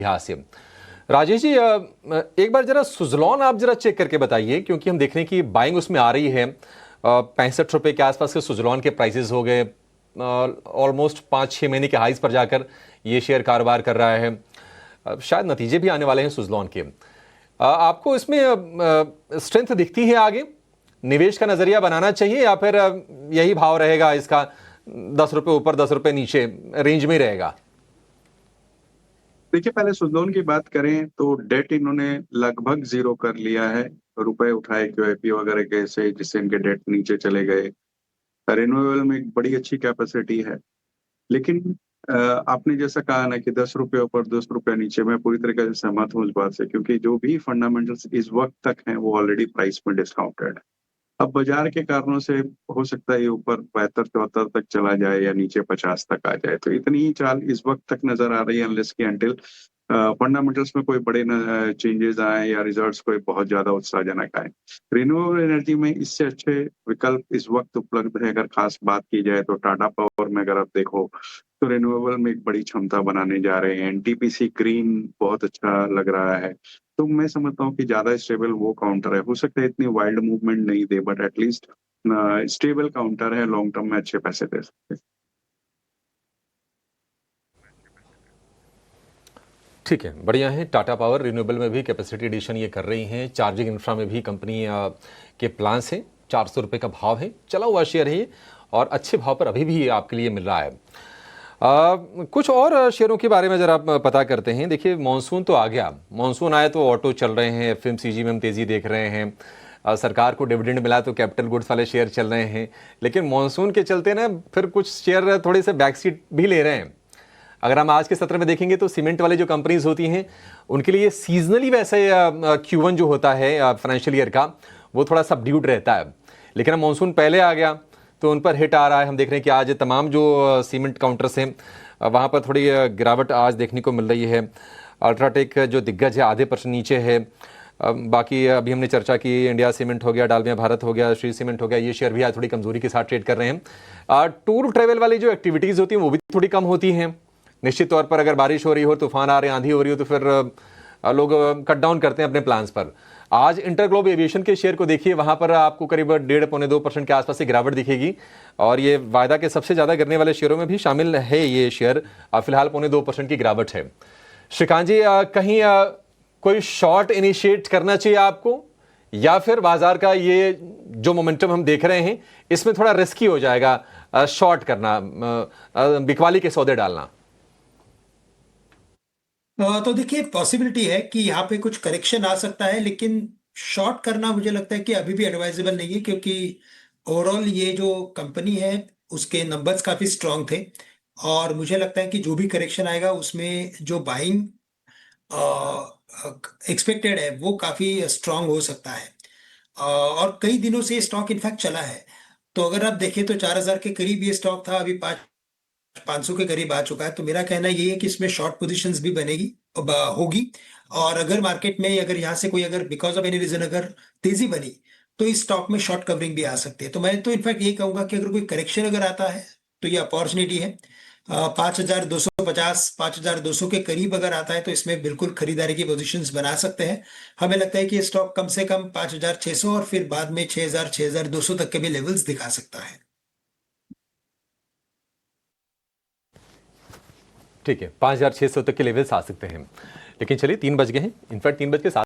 लिहाज से। राजेश जी, एक बार जरा सुजलॉन आप जरा चेक करके बताइए, क्योंकि हम देख रहे हैं कि बाइंग उसमें आ रही है। 65 रुपए के आसपास के सुजलॉन के प्राइसेस हो गए, ऑलमोस्ट 5-6 महीने के हाइज पर जाकर ये शेयर कारोबार कर रहा है। शायद नतीजे भी आने वाले हैं सुजलॉन के। आपको इसमें स्ट्रेंथ दिखती है आगे? निवेश का नजरिया बनाना चाहिए या फिर यही भाव रहेगा इसका, 10 रुपए ऊपर 10 रुपए नीचे रेंज में रहेगा? देखिए, पहले सुजलॉन की बात करें तो डेट इन्होंने लगभग जीरो कर लिया है। रुपए उठाए क्यूआईपी वगैरह के से, जिससे इनके डेट नीचे चले गए। रिन्यूएबल में एक बड़ी अच्छी कैपेसिटी है, लेकिन आपने जैसा कहा ना कि 10 रुपये ऊपर 10 रुपये नीचे, मैं पूरी तरीके से सहमत हूँ इस बात से, क्योंकि जो भी फंडामेंटल्स इस वक्त तक हैं वो ऑलरेडी प्राइस में डिस्काउंटेड है। अब बाजार के कारणों से हो सकता है ये ऊपर 72-74 तक चला जाए या नीचे 50 तक आ जाए, तो इतनी ही चाल इस वक्त तक नजर आ रही है, अनलेस की अंटिल फंडामेंटल्स में कोई बड़े चेंजेस आए या रिजल्ट्स कोई बहुत ज्यादा उत्साहजनक आए। रिन्यूएबल एनर्जी में इससे अच्छे विकल्प इस वक्त उपलब्ध है। अगर खास बात की जाए तो टाटा पावर में अगर आप देखो तो रिन्यूएबल में एक बड़ी क्षमता बनाने जा रहे हैं। एनटीपीसी ग्रीन बहुत अच्छा लग रहा है। तो मैं समझता हूँ कि ज्यादा स्टेबल वो काउंटर है। हो सकता है इतनी वाइल्ड मूवमेंट नहीं दे, बट एटलीस्ट स्टेबल काउंटर है, लॉन्ग टर्म में अच्छे पैसे दे सकते हैं। ठीक है, बढ़िया है। टाटा पावर रिन्यूएबल में भी कैपेसिटी एडिशन ये कर रही हैं। चार्जिंग इंफ्रा में भी कंपनी के प्लान्स हैं। 400 रुपये का भाव है, चला हुआ शेयर है ये, और अच्छे भाव पर अभी भी आपके लिए मिल रहा है। कुछ और शेयरों के बारे में जरा आप पता करते हैं। देखिए, मानसून तो आ गया, मानसून आया तो ऑटो चल रहे हैं, एफएमसीजी में हम तेज़ी देख रहे हैं। सरकार को डिविडेंड मिला तो कैपिटल गुड्स वाले शेयर चल रहे हैं। लेकिन मानसून के चलते ना फिर कुछ शेयर थोड़े से बैक सीट भी ले रहे हैं। अगर हम आज के सत्र में देखेंगे तो सीमेंट वाली जो कंपनीज होती हैं उनके लिए सीजनली वैसे Q1 जो होता है फाइनेंशियल ईयर का, वो थोड़ा सबड्यूड रहता है। लेकिन अब मानसून पहले आ गया तो उन पर हिट आ रहा है। हम देख रहे हैं कि आज तमाम जो सीमेंट काउंटर्स हैं वहाँ पर थोड़ी गिरावट आज देखने को मिल रही है। अल्ट्राटेक जो दिग्गज है आधे % नीचे है। बाकी अभी हमने चर्चा की, इंडिया सीमेंट हो गया, डालमिया भारत हो गया, श्री सीमेंट हो गया, ये शेयर भी आज थोड़ी कमजोरी के साथ ट्रेड कर रहे हैं। टूर ट्रेवल वाली जो एक्टिविटीज़ होती हैं वो भी थोड़ी कम होती हैं। निश्चित तौर पर अगर बारिश हो रही हो, तूफान आ रहे हैं, आंधी हो रही हो, तो फिर लोग कट डाउन करते हैं अपने प्लान्स पर। आज इंटरग्लोब एविएशन के शेयर को देखिए, वहां पर आपको करीब 1.5-2% के आसपास से गिरावट दिखेगी, और ये वायदा के सबसे ज्यादा गिरने वाले शेयरों में भी शामिल है ये शेयर। फिलहाल 1.5% की गिरावट है। श्रीकांत जी, कहीं कोई शॉर्ट इनिशिएट करना चाहिए आपको, या फिर बाजार का ये जो मोमेंटम हम देख रहे हैं इसमें थोड़ा रिस्की हो जाएगा शॉर्ट करना, बिकवाली के सौदे डालना? तो देखिए, पॉसिबिलिटी है कि यहाँ पे कुछ करेक्शन आ सकता है, लेकिन शॉर्ट करना मुझे लगता है कि अभी भी एडवाइजेबल नहीं है, क्योंकि ओवरऑल ये जो कंपनी है उसके नंबर्स काफी स्ट्रांग थे, और मुझे लगता है कि जो भी करेक्शन आएगा उसमें जो बाइंग एक्सपेक्टेड है वो काफी स्ट्रांग हो सकता है। और कई दिनों से ये स्टॉक इनफैक्ट चला है। तो अगर आप देखें तो 4,000 के करीब ये स्टॉक था, अभी 500 के करीब आ चुका है। तो मेरा कहना ये है कि इसमें शॉर्ट पोजीशंस भी बनेगी, होगी। और अगर मार्केट में अगर यहाँ से कोई अगर बिकॉज ऑफ एनी रीजन अगर तेजी बनी, तो इस स्टॉक में शॉर्ट कवरिंग भी आ सकती है। तो मैं तो इनफैक्ट ये कहूंगा कि अगर कोई करेक्शन अगर आता है तो ये अपॉर्चुनिटी है। 5,250 5,200 के करीब अगर आता है तो इसमें बिल्कुल खरीदारी की पोजीशंस बना सकते हैं। हमें लगता है कि ये स्टॉक कम से कम 5,600 और फिर बाद में 6,000 6,200 तक के भी लेवल्स दिखा सकता है। ठीक है, 5,600 तक के लेवल्स आ सकते हैं। लेकिन चलिए, 3 बज गए हैं, इनफैक्ट 3 बज के 7